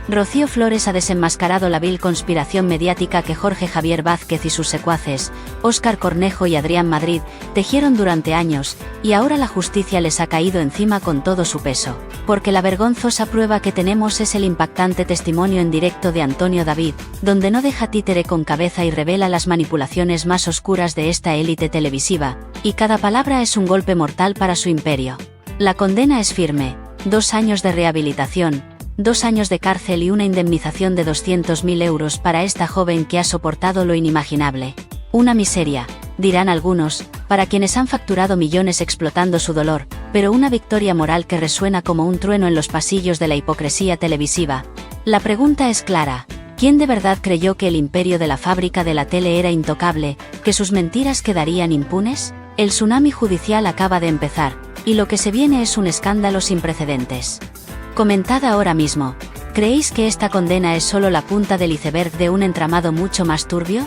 Rocío Flores ha desenmascarado la vil conspiración mediática que Jorge Javier Vázquez y sus secuaces, Óscar Cornejo y Adrián Madrid, tejieron durante años, y ahora la justicia les ha caído encima con todo su peso. Porque la vergonzosa prueba que tenemos es el impactante testimonio en directo de Antonio David, donde no deja títere con cabeza y revela las manipulaciones más oscuras de esta élite televisiva, y cada palabra es un golpe mortal para su imperio. La condena es firme: 2 años de rehabilitación, 2 años de cárcel y una indemnización de 200.000 euros para esta joven que ha soportado lo inimaginable. Una miseria, dirán algunos, para quienes han facturado millones explotando su dolor, pero una victoria moral que resuena como un trueno en los pasillos de la hipocresía televisiva. La pregunta es clara: ¿quién de verdad creyó que el imperio de la fábrica de la tele era intocable, que sus mentiras quedarían impunes? El tsunami judicial acaba de empezar, y lo que se viene es un escándalo sin precedentes. Comentad ahora mismo, ¿creéis que esta condena es solo la punta del iceberg de un entramado mucho más turbio?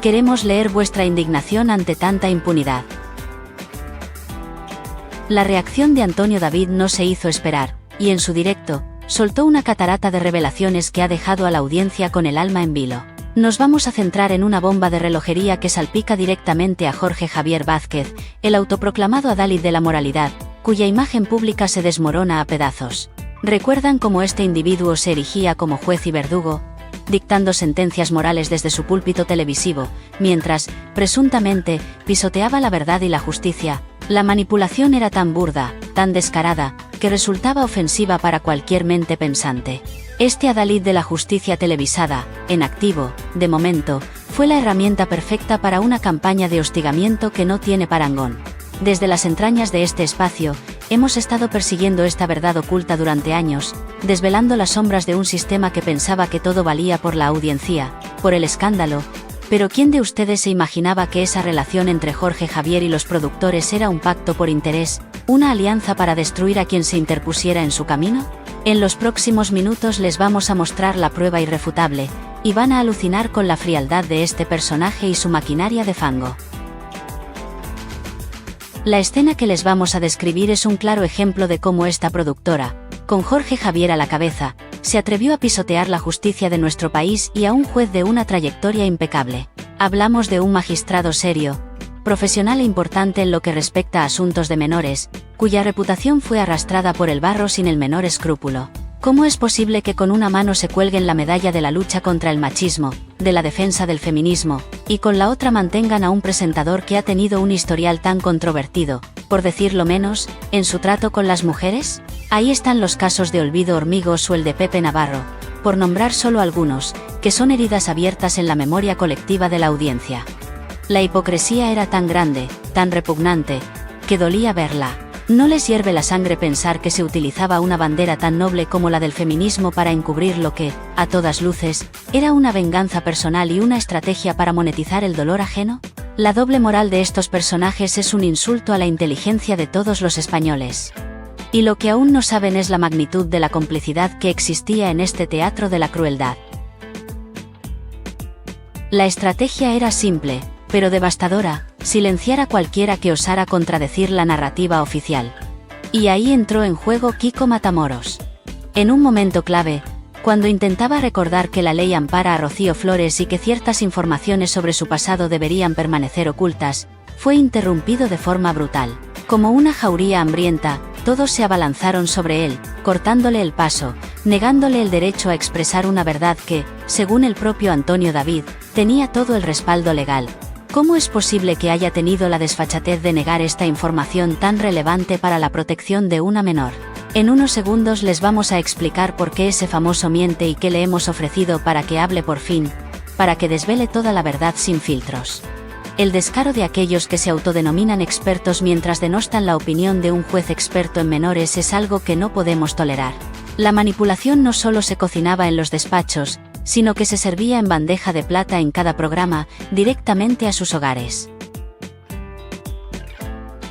Queremos leer vuestra indignación ante tanta impunidad. La reacción de Antonio David no se hizo esperar, y en su directo, soltó una catarata de revelaciones que ha dejado a la audiencia con el alma en vilo. Nos vamos a centrar en una bomba de relojería que salpica directamente a Jorge Javier Vázquez, el autoproclamado adalid de la moralidad, cuya imagen pública se desmorona a pedazos. ¿Recuerdan cómo este individuo se erigía como juez y verdugo, dictando sentencias morales desde su púlpito televisivo, mientras, presuntamente, pisoteaba la verdad y la justicia? La manipulación era tan burda, tan descarada, que resultaba ofensiva para cualquier mente pensante. Este adalid de la justicia televisada, en activo, de momento, fue la herramienta perfecta para una campaña de hostigamiento que no tiene parangón. Desde las entrañas de este espacio, hemos estado persiguiendo esta verdad oculta durante años, desvelando las sombras de un sistema que pensaba que todo valía por la audiencia, por el escándalo. Pero ¿quién de ustedes se imaginaba que esa relación entre Jorge Javier y los productores era un pacto por interés, una alianza para destruir a quien se interpusiera en su camino? En los próximos minutos les vamos a mostrar la prueba irrefutable, y van a alucinar con la frialdad de este personaje y su maquinaria de fango. La escena que les vamos a describir es un claro ejemplo de cómo esta productora, con Jorge Javier a la cabeza, se atrevió a pisotear la justicia de nuestro país y a un juez de una trayectoria impecable. Hablamos de un magistrado serio, profesional e importante en lo que respecta a asuntos de menores, cuya reputación fue arrastrada por el barro sin el menor escrúpulo. ¿Cómo es posible que con una mano se cuelguen la medalla de la lucha contra el machismo, de la defensa del feminismo, y con la otra mantengan a un presentador que ha tenido un historial tan controvertido, por decirlo menos, en su trato con las mujeres? Ahí están los casos de Olvido Hormigos o el de Pepe Navarro, por nombrar solo algunos, que son heridas abiertas en la memoria colectiva de la audiencia. La hipocresía era tan grande, tan repugnante, que dolía verla. ¿No les hierve la sangre pensar que se utilizaba una bandera tan noble como la del feminismo para encubrir lo que, a todas luces, era una venganza personal y una estrategia para monetizar el dolor ajeno? La doble moral de estos personajes es un insulto a la inteligencia de todos los españoles. Y lo que aún no saben es la magnitud de la complicidad que existía en este teatro de la crueldad. La estrategia era simple, pero devastadora: silenciar a cualquiera que osara contradecir la narrativa oficial. Y ahí entró en juego Kiko Matamoros. En un momento clave, cuando intentaba recordar que la ley ampara a Rocío Flores y que ciertas informaciones sobre su pasado deberían permanecer ocultas, fue interrumpido de forma brutal. Como una jauría hambrienta, todos se abalanzaron sobre él, cortándole el paso, negándole el derecho a expresar una verdad que, según el propio Antonio David, tenía todo el respaldo legal. ¿Cómo es posible que haya tenido la desfachatez de negar esta información tan relevante para la protección de una menor? En unos segundos les vamos a explicar por qué ese famoso miente y qué le hemos ofrecido para que hable por fin, para que desvele toda la verdad sin filtros. El descaro de aquellos que se autodenominan expertos mientras denostan la opinión de un juez experto en menores es algo que no podemos tolerar. La manipulación no solo se cocinaba en los despachos, sino que se servía en bandeja de plata en cada programa, directamente a sus hogares.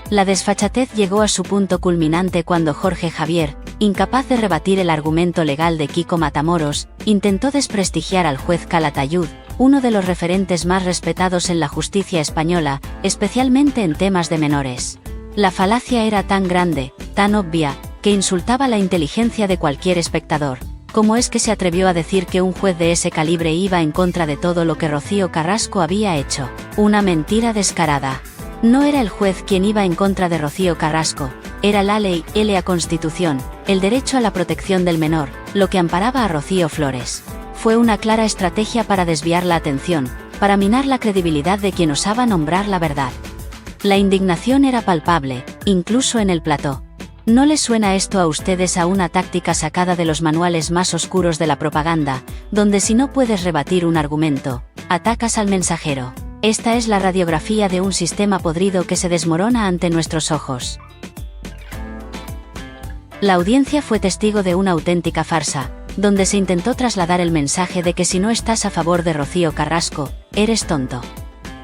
La desfachatez llegó a su punto culminante cuando Jorge Javier, incapaz de rebatir el argumento legal de Kiko Matamoros, intentó desprestigiar al juez Calatayud, uno de los referentes más respetados en la justicia española, especialmente en temas de menores. La falacia era tan grande, tan obvia, que insultaba la inteligencia de cualquier espectador. ¿Cómo es que se atrevió a decir que un juez de ese calibre iba en contra de todo lo que Rocío Carrasco había hecho? Una mentira descarada. No era el juez quien iba en contra de Rocío Carrasco, era la ley, la Constitución, el derecho a la protección del menor, lo que amparaba a Rocío Flores. Fue una clara estrategia para desviar la atención, para minar la credibilidad de quien osaba nombrar la verdad. La indignación era palpable, incluso en el plató. ¿No les suena esto a ustedes a una táctica sacada de los manuales más oscuros de la propaganda, donde si no puedes rebatir un argumento, atacas al mensajero? Esta es la radiografía de un sistema podrido que se desmorona ante nuestros ojos. La audiencia fue testigo de una auténtica farsa, donde se intentó trasladar el mensaje de que si no estás a favor de Rocío Carrasco, eres tonto.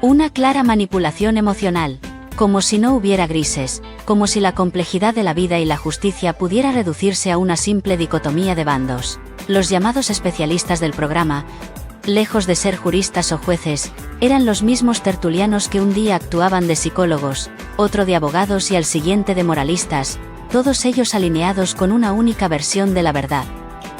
Una clara manipulación emocional, como si no hubiera grises, como si la complejidad de la vida y la justicia pudiera reducirse a una simple dicotomía de bandos. Los llamados especialistas del programa, lejos de ser juristas o jueces, eran los mismos tertulianos que un día actuaban de psicólogos, otro de abogados y al siguiente de moralistas, todos ellos alineados con una única versión de la verdad.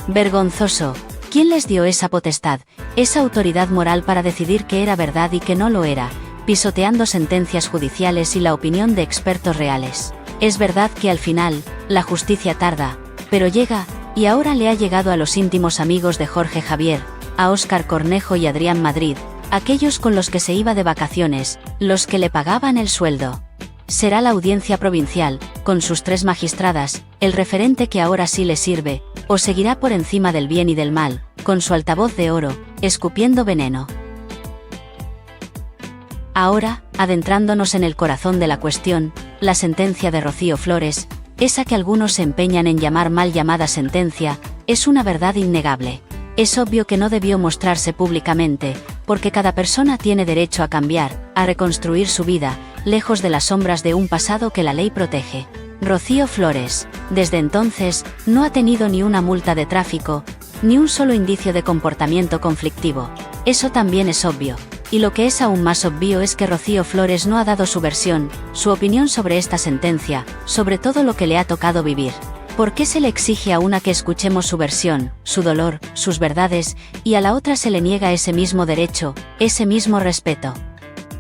Vergonzoso. ¿Quién les dio esa potestad, esa autoridad moral para decidir qué era verdad y qué no lo era, pisoteando sentencias judiciales y la opinión de expertos reales? Es verdad que al final, la justicia tarda, pero llega, y ahora le ha llegado a los íntimos amigos de Jorge Javier, a Óscar Cornejo y Adrián Madrid, aquellos con los que se iba de vacaciones, los que le pagaban el sueldo. Será la audiencia provincial, con sus 3 magistradas, el referente que ahora sí le sirve, o seguirá por encima del bien y del mal, con su altavoz de oro, escupiendo veneno. Ahora, adentrándonos en el corazón de la cuestión, la sentencia de Rocío Flores, esa que algunos se empeñan en llamar mal llamada sentencia, es una verdad innegable. Es obvio que no debió mostrarse públicamente, porque cada persona tiene derecho a cambiar, a reconstruir su vida, lejos de las sombras de un pasado que la ley protege. Rocío Flores, desde entonces, no ha tenido ni una multa de tráfico, ni un solo indicio de comportamiento conflictivo. Eso también es obvio. Y lo que es aún más obvio es que Rocío Flores no ha dado su versión, su opinión sobre esta sentencia, sobre todo lo que le ha tocado vivir. ¿Por qué se le exige a una que escuchemos su versión, su dolor, sus verdades, y a la otra se le niega ese mismo derecho, ese mismo respeto?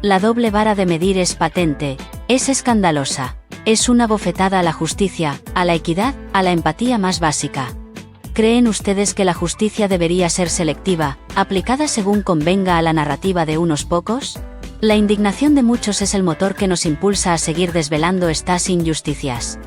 La doble vara de medir es patente, es escandalosa. Es una bofetada a la justicia, a la equidad, a la empatía más básica. ¿Creen ustedes que la justicia debería ser selectiva, aplicada según convenga a la narrativa de unos pocos? La indignación de muchos es el motor que nos impulsa a seguir desvelando estas injusticias.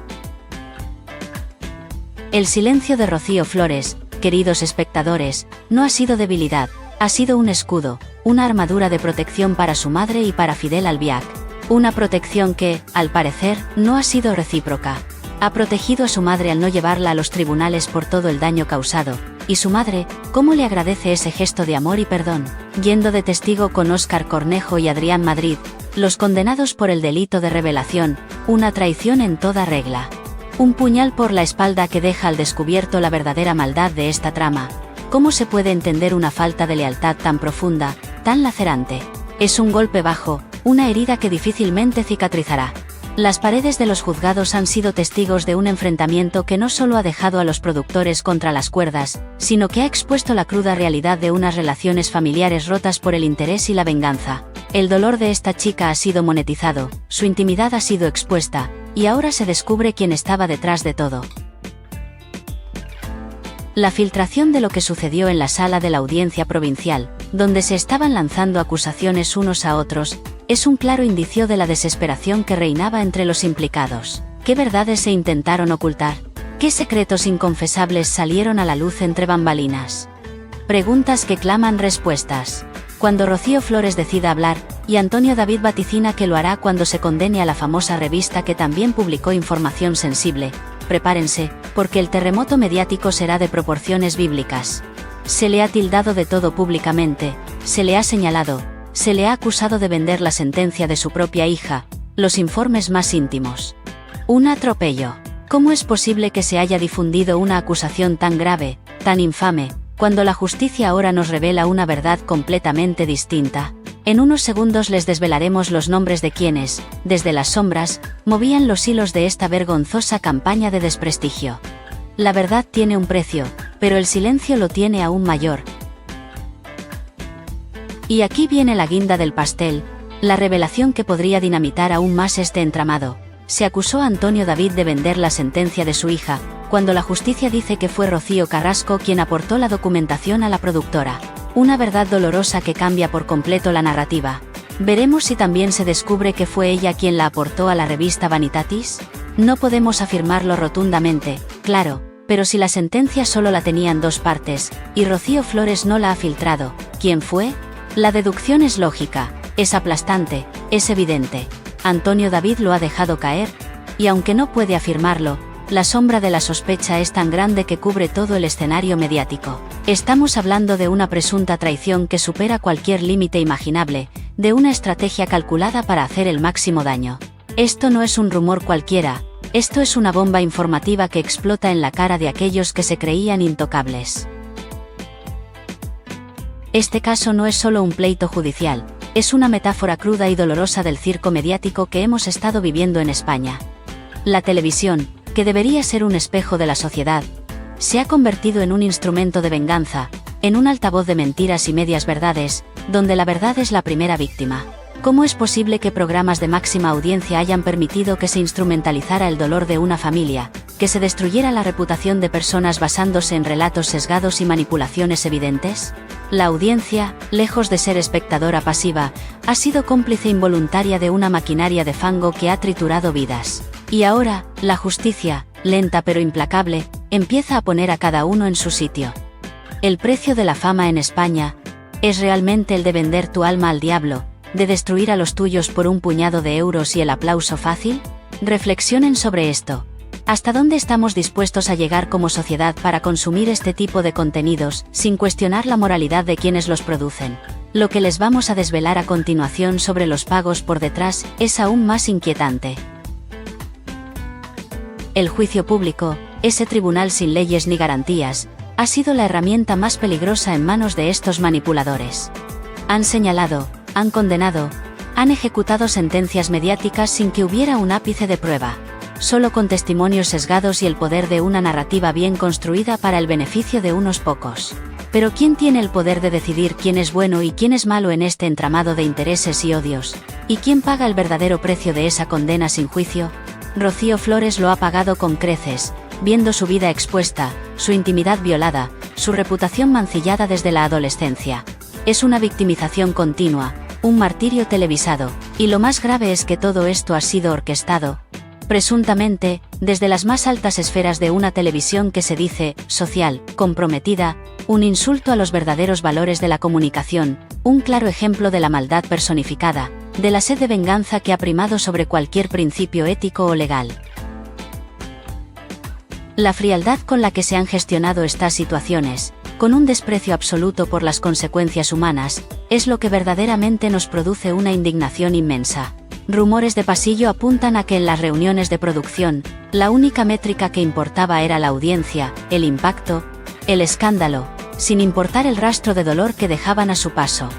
El silencio de Rocío Flores, queridos espectadores, no ha sido debilidad, ha sido un escudo, una armadura de protección para su madre y para Fidel Albiac. Una protección que, al parecer, no ha sido recíproca. Ha protegido a su madre al no llevarla a los tribunales por todo el daño causado, y su madre, ¿cómo le agradece ese gesto de amor y perdón? Yendo de testigo con Óscar Cornejo y Adrián Madrid, los condenados por el delito de revelación, una traición en toda regla. Un puñal por la espalda que deja al descubierto la verdadera maldad de esta trama. ¿Cómo se puede entender una falta de lealtad tan profunda, tan lacerante? Es un golpe bajo, una herida que difícilmente cicatrizará. Las paredes de los juzgados han sido testigos de un enfrentamiento que no solo ha dejado a los productores contra las cuerdas, sino que ha expuesto la cruda realidad de unas relaciones familiares rotas por el interés y la venganza. El dolor de esta chica ha sido monetizado, su intimidad ha sido expuesta, y ahora se descubre quién estaba detrás de todo. La filtración de lo que sucedió en la sala de la audiencia provincial, donde se estaban lanzando acusaciones unos a otros, es un claro indicio de la desesperación que reinaba entre los implicados. ¿Qué verdades se intentaron ocultar? ¿Qué secretos inconfesables salieron a la luz entre bambalinas? Preguntas que claman respuestas. Cuando Rocío Flores decida hablar, y Antonio David vaticina que lo hará cuando se condene a la famosa revista que también publicó información sensible, prepárense, porque el terremoto mediático será de proporciones bíblicas. Se le ha tildado de todo públicamente, se le ha señalado, se le ha acusado de vender la sentencia de su propia hija, los informes más íntimos. Un atropello. ¿Cómo es posible que se haya difundido una acusación tan grave, tan infame, cuando la justicia ahora nos revela una verdad completamente distinta? En unos segundos les desvelaremos los nombres de quienes, desde las sombras, movían los hilos de esta vergonzosa campaña de desprestigio. La verdad tiene un precio, Pero el silencio lo tiene aún mayor. Y aquí viene la guinda del pastel, la revelación que podría dinamitar aún más este entramado. Se acusó a Antonio David de vender la sentencia de su hija, cuando la justicia dice que fue Rocío Carrasco quien aportó la documentación a la productora. Una verdad dolorosa que cambia por completo la narrativa. ¿Veremos si también se descubre que fue ella quien la aportó a la revista Vanitatis? No podemos afirmarlo rotundamente, claro, pero si la sentencia solo la tenían dos partes, y Rocío Flores no la ha filtrado, ¿quién fue? La deducción es lógica, es aplastante, es evidente. Antonio David lo ha dejado caer, y aunque no puede afirmarlo, la sombra de la sospecha es tan grande que cubre todo el escenario mediático. Estamos hablando de una presunta traición que supera cualquier límite imaginable, de una estrategia calculada para hacer el máximo daño. Esto no es un rumor cualquiera, esto es una bomba informativa que explota en la cara de aquellos que se creían intocables. Este caso no es solo un pleito judicial, es una metáfora cruda y dolorosa del circo mediático que hemos estado viviendo en España. La televisión, que debería ser un espejo de la sociedad, se ha convertido en un instrumento de venganza, en un altavoz de mentiras y medias verdades, donde la verdad es la primera víctima. ¿Cómo es posible que programas de máxima audiencia hayan permitido que se instrumentalizara el dolor de una familia, que se destruyera la reputación de personas basándose en relatos sesgados y manipulaciones evidentes? La audiencia, lejos de ser espectadora pasiva, ha sido cómplice involuntaria de una maquinaria de fango que ha triturado vidas. Y ahora, la justicia, lenta pero implacable, empieza a poner a cada uno en su sitio. El precio de la fama en España es realmente el de vender tu alma al diablo, de destruir a los tuyos por un puñado de euros y el aplauso fácil. Reflexionen sobre esto. ¿Hasta dónde estamos dispuestos a llegar como sociedad para consumir este tipo de contenidos, sin cuestionar la moralidad de quienes los producen? Lo que les vamos a desvelar a continuación sobre los pagos por detrás es aún más inquietante. El juicio público, ese tribunal sin leyes ni garantías, ha sido la herramienta más peligrosa en manos de estos manipuladores. Han señalado, han condenado, han ejecutado sentencias mediáticas sin que hubiera un ápice de prueba, solo con testimonios sesgados y el poder de una narrativa bien construida para el beneficio de unos pocos. Pero ¿quién tiene el poder de decidir quién es bueno y quién es malo en este entramado de intereses y odios? ¿Y quién paga el verdadero precio de esa condena sin juicio? Rocío Flores lo ha pagado con creces, viendo su vida expuesta, su intimidad violada, su reputación mancillada desde la adolescencia. Es una victimización continua, un martirio televisado, y lo más grave es que todo esto ha sido orquestado, presuntamente, desde las más altas esferas de una televisión que se dice social, comprometida, un insulto a los verdaderos valores de la comunicación, un claro ejemplo de la maldad personificada, de la sed de venganza que ha primado sobre cualquier principio ético o legal. La frialdad con la que se han gestionado estas situaciones, con un desprecio absoluto por las consecuencias humanas, es lo que verdaderamente nos produce una indignación inmensa. Rumores de pasillo apuntan a que en las reuniones de producción, la única métrica que importaba era la audiencia, el impacto, el escándalo, sin importar el rastro de dolor que dejaban a su paso.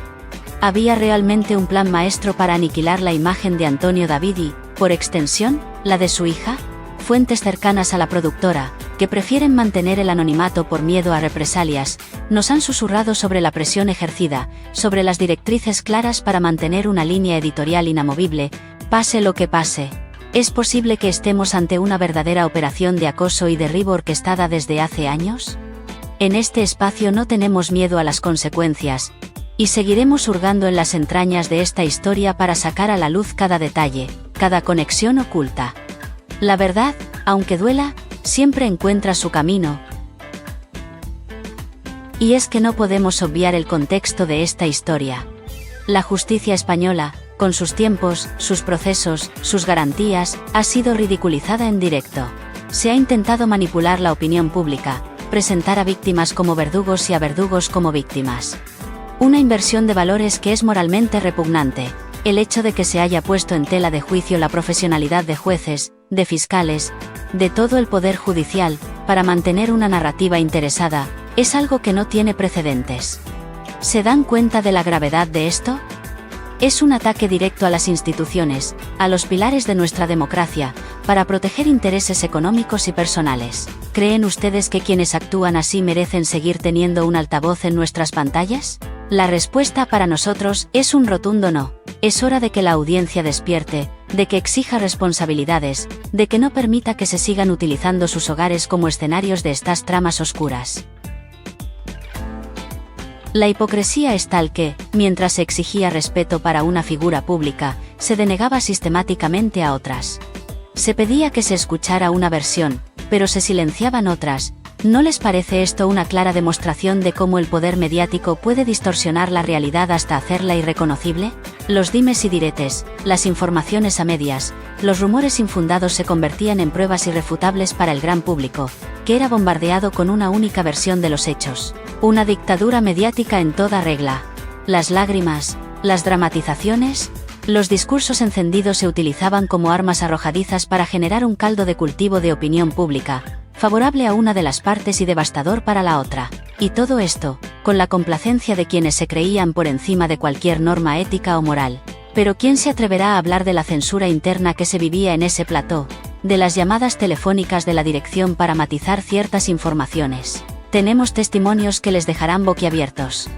¿Había realmente un plan maestro para aniquilar la imagen de Antonio David y, por extensión, la de su hija? Fuentes cercanas a la productora, que prefieren mantener el anonimato por miedo a represalias, nos han susurrado sobre la presión ejercida, sobre las directrices claras para mantener una línea editorial inamovible, pase lo que pase. ¿Es posible que estemos ante una verdadera operación de acoso y derribo orquestada desde hace años? En este espacio no tenemos miedo a las consecuencias, y seguiremos hurgando en las entrañas de esta historia para sacar a la luz cada detalle, cada conexión oculta. La verdad, aunque duela, siempre encuentra su camino. Y es que no podemos obviar el contexto de esta historia. La justicia española, con sus tiempos, sus procesos, sus garantías, ha sido ridiculizada en directo. Se ha intentado manipular la opinión pública, presentar a víctimas como verdugos y a verdugos como víctimas. Una inversión de valores que es moralmente repugnante. El hecho de que se haya puesto en tela de juicio la profesionalidad de jueces, de fiscales, de todo el poder judicial, para mantener una narrativa interesada, es algo que no tiene precedentes. ¿Se dan cuenta de la gravedad de esto? Es un ataque directo a las instituciones, a los pilares de nuestra democracia, para proteger intereses económicos y personales. ¿Creen ustedes que quienes actúan así merecen seguir teniendo un altavoz en nuestras pantallas? La respuesta para nosotros es un rotundo no. Es hora de que la audiencia despierte, de que exija responsabilidades, de que no permita que se sigan utilizando sus hogares como escenarios de estas tramas oscuras. La hipocresía es tal que, mientras se exigía respeto para una figura pública, se denegaba sistemáticamente a otras. Se pedía que se escuchara una versión, pero se silenciaban otras. ¿No les parece esto una clara demostración de cómo el poder mediático puede distorsionar la realidad hasta hacerla irreconocible? Los dimes y diretes, las informaciones a medias, los rumores infundados se convertían en pruebas irrefutables para el gran público, que era bombardeado con una única versión de los hechos. Una dictadura mediática en toda regla. Las lágrimas, las dramatizaciones, los discursos encendidos se utilizaban como armas arrojadizas para generar un caldo de cultivo de opinión pública, favorable a una de las partes y devastador para la otra. Y todo esto, con la complacencia de quienes se creían por encima de cualquier norma ética o moral. Pero ¿quién se atreverá a hablar de la censura interna que se vivía en ese plató? De las llamadas telefónicas de la dirección para matizar ciertas informaciones. Tenemos testimonios que les dejarán boquiabiertos.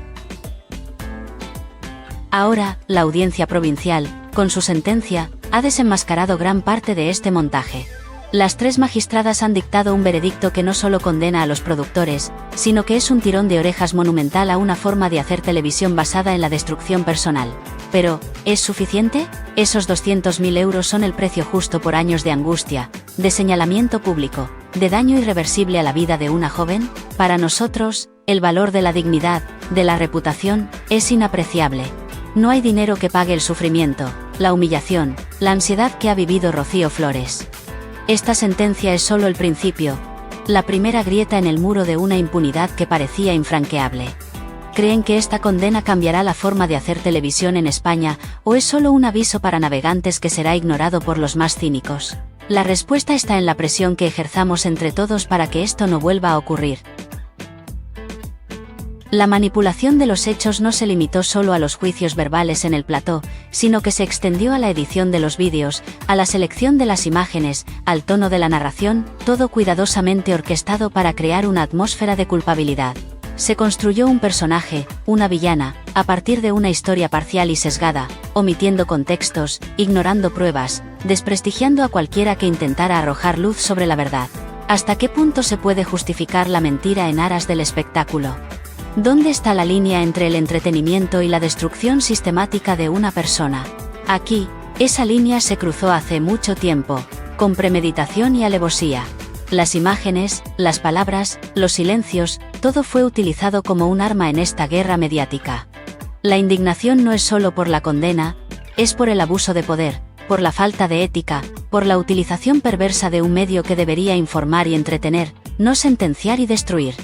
Ahora, la audiencia provincial, con su sentencia, ha desenmascarado gran parte de este montaje. Las 3 magistradas han dictado un veredicto que no solo condena a los productores, sino que es un tirón de orejas monumental a una forma de hacer televisión basada en la destrucción personal. Pero, ¿es suficiente? Esos 200.000 euros son el precio justo por años de angustia, de señalamiento público, de daño irreversible a la vida de una joven. Para nosotros, el valor de la dignidad, de la reputación, es inapreciable. No hay dinero que pague el sufrimiento, la humillación, la ansiedad que ha vivido Rocío Flores. Esta sentencia es solo el principio, la primera grieta en el muro de una impunidad que parecía infranqueable. ¿Creen que esta condena cambiará la forma de hacer televisión en España, o es solo un aviso para navegantes que será ignorado por los más cínicos? La respuesta está en la presión que ejerzamos entre todos para que esto no vuelva a ocurrir. La manipulación de los hechos no se limitó solo a los juicios verbales en el plató, sino que se extendió a la edición de los vídeos, a la selección de las imágenes, al tono de la narración, todo cuidadosamente orquestado para crear una atmósfera de culpabilidad. Se construyó un personaje, una villana, a partir de una historia parcial y sesgada, omitiendo contextos, ignorando pruebas, desprestigiando a cualquiera que intentara arrojar luz sobre la verdad. ¿Hasta qué punto se puede justificar la mentira en aras del espectáculo? ¿Dónde está la línea entre el entretenimiento y la destrucción sistemática de una persona? Aquí, esa línea se cruzó hace mucho tiempo, con premeditación y alevosía. Las imágenes, las palabras, los silencios, todo fue utilizado como un arma en esta guerra mediática. La indignación no es solo por la condena, es por el abuso de poder, por la falta de ética, por la utilización perversa de un medio que debería informar y entretener, no sentenciar y destruir.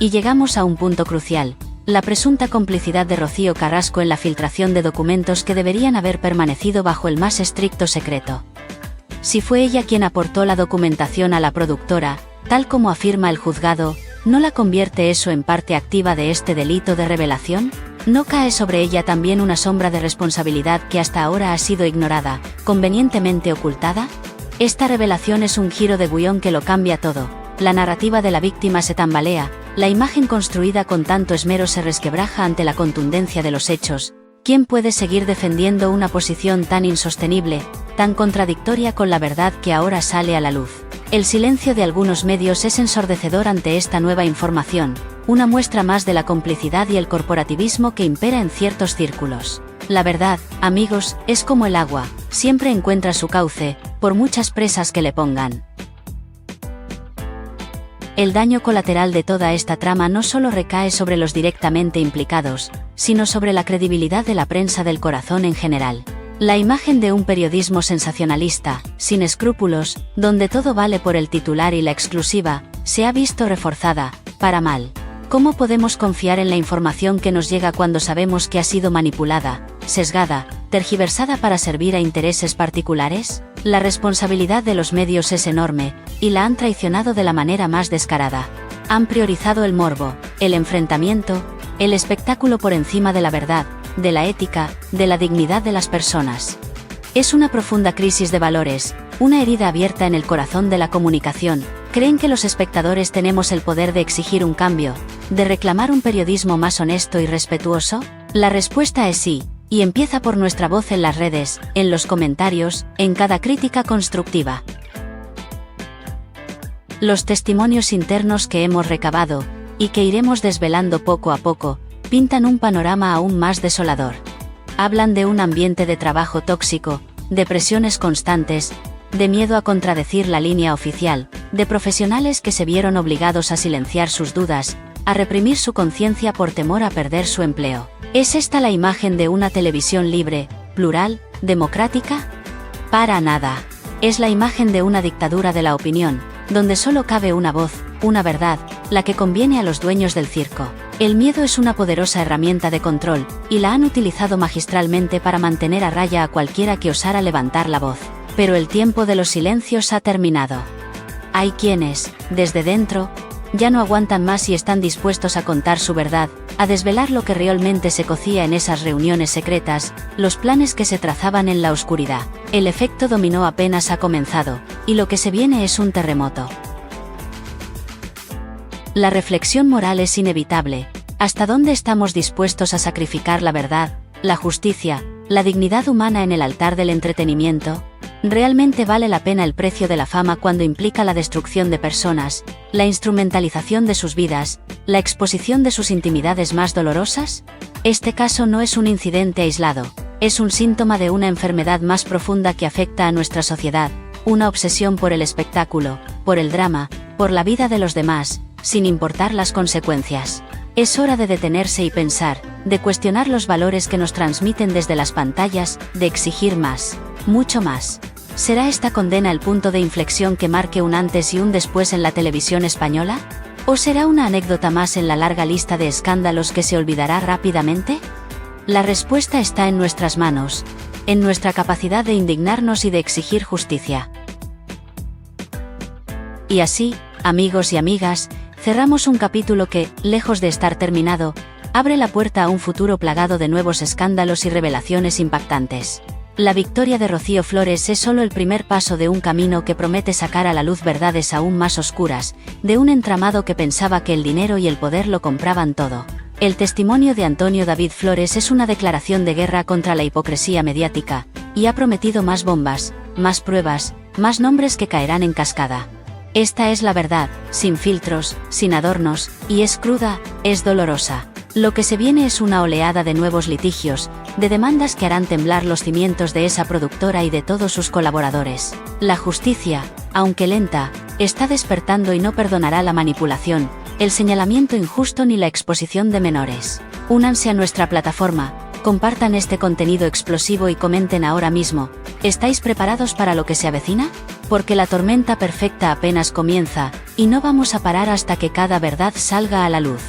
Y llegamos a un punto crucial, la presunta complicidad de Rocío Carrasco en la filtración de documentos que deberían haber permanecido bajo el más estricto secreto. Si fue ella quien aportó la documentación a la productora, tal como afirma el juzgado, ¿no la convierte eso en parte activa de este delito de revelación? ¿No cae sobre ella también una sombra de responsabilidad que hasta ahora ha sido ignorada, convenientemente ocultada? Esta revelación es un giro de guión que lo cambia todo. La narrativa de la víctima se tambalea, la imagen construida con tanto esmero se resquebraja ante la contundencia de los hechos. ¿Quién puede seguir defendiendo una posición tan insostenible, tan contradictoria con la verdad que ahora sale a la luz? El silencio de algunos medios es ensordecedor ante esta nueva información, una muestra más de la complicidad y el corporativismo que impera en ciertos círculos. La verdad, amigos, es como el agua, siempre encuentra su cauce, por muchas presas que le pongan. El daño colateral de toda esta trama no solo recae sobre los directamente implicados, sino sobre la credibilidad de la prensa del corazón en general. La imagen de un periodismo sensacionalista, sin escrúpulos, donde todo vale por el titular y la exclusiva, se ha visto reforzada, para mal. ¿Cómo podemos confiar en la información que nos llega cuando sabemos que ha sido manipulada, sesgada, tergiversada para servir a intereses particulares? La responsabilidad de los medios es enorme, y la han traicionado de la manera más descarada. Han priorizado el morbo, el enfrentamiento, El espectáculo por encima de la verdad, de la ética, de la dignidad de las personas. Es una profunda crisis de valores, una herida abierta en el corazón de la comunicación. ¿Creen que los espectadores tenemos el poder de exigir un cambio, de reclamar un periodismo más honesto y respetuoso? La respuesta es sí, y empieza por nuestra voz en las redes, en los comentarios, en cada crítica constructiva. Los testimonios internos que hemos recabado, y que iremos desvelando poco a poco, pintan un panorama aún más desolador. Hablan de un ambiente de trabajo tóxico, de presiones constantes, de miedo a contradecir la línea oficial, de profesionales que se vieron obligados a silenciar sus dudas, a reprimir su conciencia por temor a perder su empleo. ¿Es esta la imagen de una televisión libre, plural, democrática? Para nada. Es la imagen de una dictadura de la opinión, donde solo cabe una voz, una verdad, la que conviene a los dueños del circo. El miedo es una poderosa herramienta de control, y la han utilizado magistralmente para mantener a raya a cualquiera que osara levantar la voz. Pero el tiempo de los silencios ha terminado. Hay quienes, desde dentro, ya no aguantan más y están dispuestos a contar su verdad, a desvelar lo que realmente se cocía en esas reuniones secretas, los planes que se trazaban en la oscuridad. El efecto dominó apenas ha comenzado, y lo que se viene es un terremoto. La reflexión moral es inevitable. ¿Hasta dónde estamos dispuestos a sacrificar la verdad, la justicia, la dignidad humana en el altar del entretenimiento? ¿Realmente vale la pena el precio de la fama cuando implica la destrucción de personas, la instrumentalización de sus vidas, la exposición de sus intimidades más dolorosas? Este caso no es un incidente aislado, es un síntoma de una enfermedad más profunda que afecta a nuestra sociedad, una obsesión por el espectáculo, por el drama, por la vida de los demás, sin importar las consecuencias. Es hora de detenerse y pensar, de cuestionar los valores que nos transmiten desde las pantallas, de exigir más, mucho más. ¿Será esta condena el punto de inflexión que marque un antes y un después en la televisión española? ¿O será una anécdota más en la larga lista de escándalos que se olvidará rápidamente? La respuesta está en nuestras manos, en nuestra capacidad de indignarnos y de exigir justicia. Y así, amigos y amigas, cerramos un capítulo que, lejos de estar terminado, abre la puerta a un futuro plagado de nuevos escándalos y revelaciones impactantes. La victoria de Rocío Flores es solo el primer paso de un camino que promete sacar a la luz verdades aún más oscuras, de un entramado que pensaba que el dinero y el poder lo compraban todo. El testimonio de Antonio David Flores es una declaración de guerra contra la hipocresía mediática, y ha prometido más bombas, más pruebas, más nombres que caerán en cascada. Esta es la verdad, sin filtros, sin adornos, y es cruda, es dolorosa. Lo que se viene es una oleada de nuevos litigios, de demandas que harán temblar los cimientos de esa productora y de todos sus colaboradores. La justicia, aunque lenta, está despertando y no perdonará la manipulación, el señalamiento injusto ni la exposición de menores. Únanse a nuestra plataforma, compartan este contenido explosivo y comenten ahora mismo. ¿Estáis preparados para lo que se avecina? Porque la tormenta perfecta apenas comienza, y no vamos a parar hasta que cada verdad salga a la luz.